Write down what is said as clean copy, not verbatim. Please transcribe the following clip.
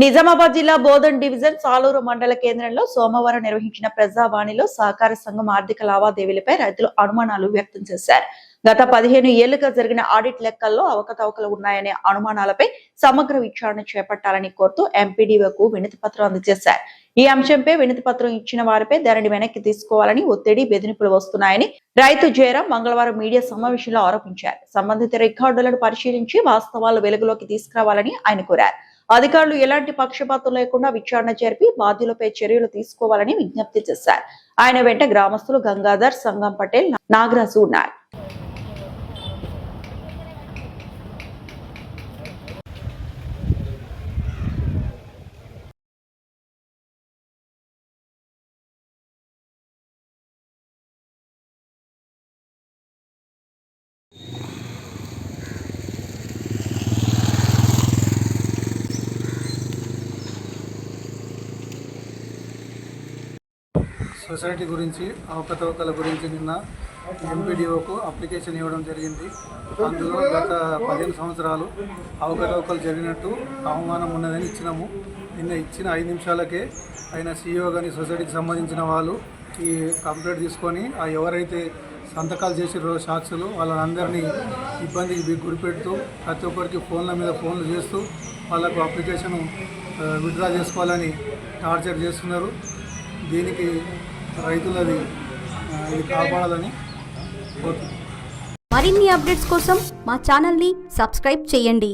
నిజామాబాద్ జిల్లా బోధన్ డివిజన్ సాలూరు మండల కేంద్రంలో సోమవారం నిర్వహించిన ప్రజావాణిలో సహకార సంఘం ఆర్థిక లావాదేవీలపై రైతులు అనుమానాలు వ్యక్తం చేశారు. గత 15 ఏళ్లుగా జరిగిన ఆడిట్ లెక్కల్లో అవకతవకలు ఉన్నాయనే అనుమానాలపై సమగ్ర విచారణ చేపట్టాలని కోరుతూ ఎంపీడీఓకు వినతి పత్రం అందజేశారు. ఈ అంశంపై వినతి పత్రం ఇచ్చిన వారిపై దానిని వెనక్కి తీసుకోవాలని ఒత్తిడి బెదిరింపులు వస్తున్నాయని రైతు జయరాం మంగళవారం మీడియా సమావేశంలో ఆరోపించారు. సంబంధిత రికార్డులను పరిశీలించి వాస్తవాలు వెలుగులోకి తీసుకురావాలని ఆయన కోరారు. అధికారులు ఎలాంటి పక్షపాతం లేకుండా విచారణ జరిపి బాధ్యులపై చర్యలు తీసుకోవాలని విజ్ఞప్తి చేశారు. ఆయన వెంట గ్రామస్తులు గంగాధర్, సంగం పటేల్, నాగరాజు ఉన్నారు. సొసైటీ గురించి అవకతవకల గురించి నిన్న ఎంపీడీఓకు అప్లికేషన్ ఇవ్వడం జరిగింది. అందులో గత 15 సంవత్సరాలు అవకతవకలు జరిగినట్టు అవమానం ఉన్నదని ఇచ్చినాము. నిన్న ఇచ్చిన 5 నిమిషాలకే ఆయన సీఈఓ కానీ సొసైటీకి సంబంధించిన వాళ్ళు ఈ కంప్లైంట్ తీసుకొని ఎవరైతే సంతకాలు చేసిరో సాక్షులు వాళ్ళందరినీ ఇబ్బందికి గురిపెడుతూ ప్రతి ఒక్కరికి ఫోన్ల మీద ఫోన్లు చేస్తూ వాళ్ళకు అప్లికేషన్ విత్డ్రా చేసుకోవాలని టార్చర్ చేస్తున్నారు. దీనికి రైతులది ఇది కాపాడాలని కోరుతున్నాను. మరిన్ని అప్డేట్స్ కోసం మా ఛానల్ని సబ్స్క్రైబ్ చేయండి.